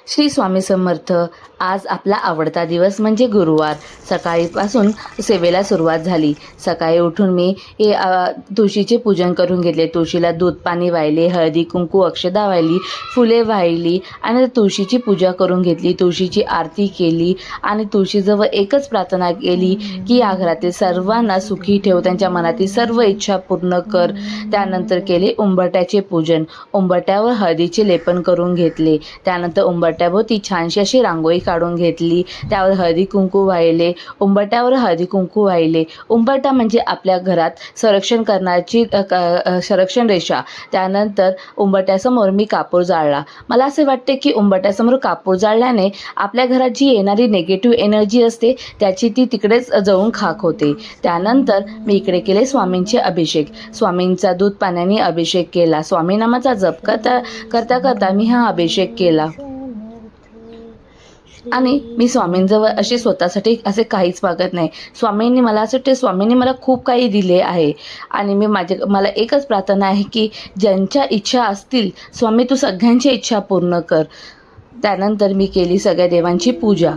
श्री स्वामी समर्थ. आज आपला आवडता दिवस म्हणजे गुरुवार. सकाळीपासून सेवेला सुरुवात झाली. सकाळी उठून मी तुळशीचे पूजन करून घेतले. तुळशीला दूध पाणी वाहिले, हळदी कुंकू अक्षदा वाहिली, फुले वाहिली आणि तुळशीची पूजा करून घेतली. तुळशीची आरती केली आणि तुळशीजवळ एकच प्रार्थना केली की या घरातील सर्वांना सुखी ठेव, त्यांच्या मनातील सर्व इच्छा पूर्ण कर. त्यानंतर केले उंबरट्याचे पूजन. उंबरट्यावर हळदीचे लेपन करून घेतले. त्यानंतर उंबरट्याभोवती छानशी अशी रांगोळी काढून घेतली. त्यावर हळदी कुंकू वाहिले. उंबरट्यावर हळदी कुंकू वाहिले. उंबरटा म्हणजे आपल्या घरात संरक्षण करण्याची संरक्षण रेषा. त्यानंतर उंबरट्यासमोर मी कापूर जाळला. मला असे वाटते की उंबरट्यासमोर कापूर जाळल्याने आपल्या घरात जी येणारी निगेटिव्ह एनर्जी असते त्याची ती तिकडेच जळून खाक होते. त्यानंतर मी इकडे केले स्वामींचे अभिषेक. स्वामींचा दूध पाण्याने अभिषेक केला. स्वामी नामाचा जप करता करता मी हा अभिषेक केला. आणि मी स्वामींजवळ असे स्वतःसाठी असे काहीच मागत नाही. स्वामींनी मला असं वाटते, स्वामींनी मला खूप काही दिले आहे आणि मला एकच प्रार्थना आहे की ज्यांच्या इच्छा असतील स्वामी तू सगळ्यांची इच्छा पूर्ण कर. त्यानंतर मी केली सगळ्या देवांची पूजा.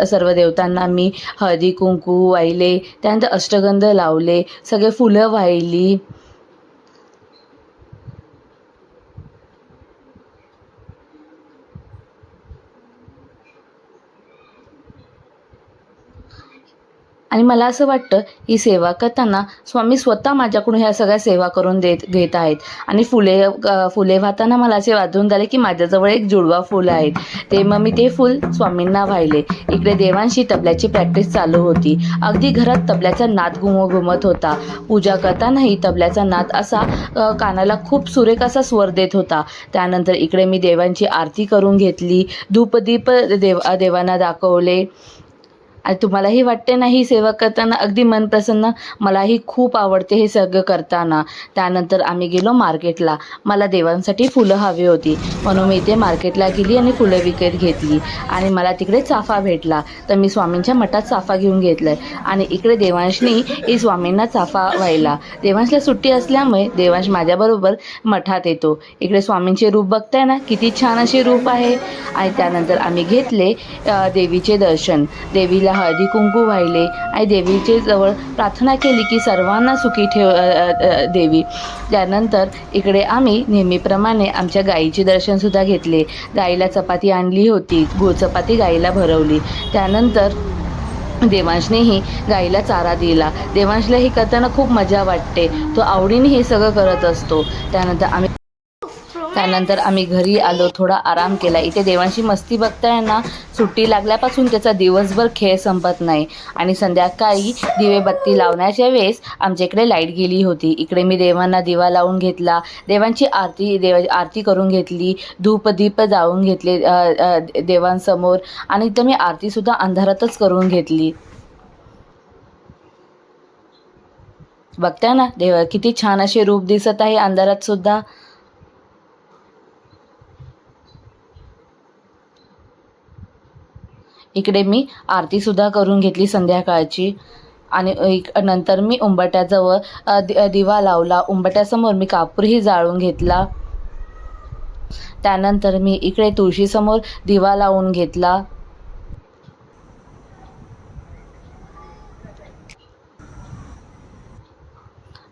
सर्व देवतांना मी हळदी कुंकू वाहिले. त्यानंतर अष्टगंध लावले, सगळे फुलं वाहिली. आणि मला असं वाटतं ही सेवा करताना स्वामी स्वतः माझ्याकडून ह्या सगळ्या सेवा करून घेत आहेत. आणि फुले वाहताना मला असे वाटून झाले की माझ्याजवळ एक जुडवा फूल आहे. मग मी ते फूल स्वामींना वाहिले. इकडे देवांशी तबल्याची प्रॅक्टिस चालू होती. अगदी घरात तबल्याचा नाद घुमत होता. पूजा करतानाही तबल्याचा नाद असा कानाला खूप सुरेख असा स्वर देत होता. त्यानंतर इकडे मी देवांची आरती करून घेतली. धूपदीप देवांना दाखवले. आणि तुम्हालाही वाटते ना ही सेवा करताना अगदी मन प्रसन्न? मलाही खूप आवडते हे सगळं करताना. त्यानंतर आम्ही गेलो मार्केटला. मला देवांसाठी फुलं हवी होती म्हणून मी इथे मार्केटला गेली आणि फुलं विकत घेतली. आणि मला तिकडे चाफा भेटला तर मी स्वामींच्या मठात चाफा घेऊन घेतलाय. आणि इकडे देवांशनी स्वामींना चाफा व्हायला. देवांशला सुट्टी असल्यामुळे देवांश माझ्याबरोबर मठात येतो. इकडे स्वामींचे रूप बघताय ना, किती छान असे रूप आहे. आणि त्यानंतर आम्ही घेतले देवीचे दर्शन. देवीला हळदी कुंकू वाहिले आणि देवीचे जवळ प्रार्थना केली की सर्वांना सुखी ठेव देवी. त्यानंतर इकडे आम्ही नेहमीप्रमाणे आमच्या गाईचे दर्शनसुद्धा घेतले. गाईला चपाती आणली होती, गूळ चपाती गाईला भरवली. त्यानंतर देवांशनेही गाईला चारा दिला. देवांशला हे करताना खूप मजा वाटते. तो आवडीने हे सगळं करत असतो. त्यानंतर आम्ही घरी आलो, थोडा आराम केला. इथे देवांशी मस्ती बघताय ना, सुट्टी लागल्यापासून त्याचा दिवसभर खेळ संपत नाही. आणि संध्याकाळी दिवेबत्ती लावण्याच्या वेळेस आमच्या इकडे लाईट गेली होती. इकडे मी देवांना दिवा लावून घेतला. देवांची आरती करून घेतली. धूपदीप जाळून घेतले देवांसमोर. आणि इथं मी आरतीसुद्धा अंधारातच करून घेतली. बघताय ना देवा किती छान असे रूप दिसत आहे अंधारात सुद्धा. इकडे मी आरतीसुद्धा करून घेतली संध्याकाळची. आणि नंतर मी उंबरट्याजवळ दिवा लावला. उंबरट्यासमोर मी कापूरही जाळून घेतला. त्यानंतर मी इकडे तुळशीसमोर दिवा लावून घेतला.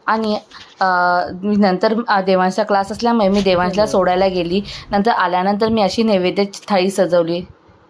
आणि नंतर देवांचा क्लास असल्यामुळे मी देवांशला सोडायला गेली. नंतर आल्यानंतर मी अशी नैवेद्य थाळी सजवली.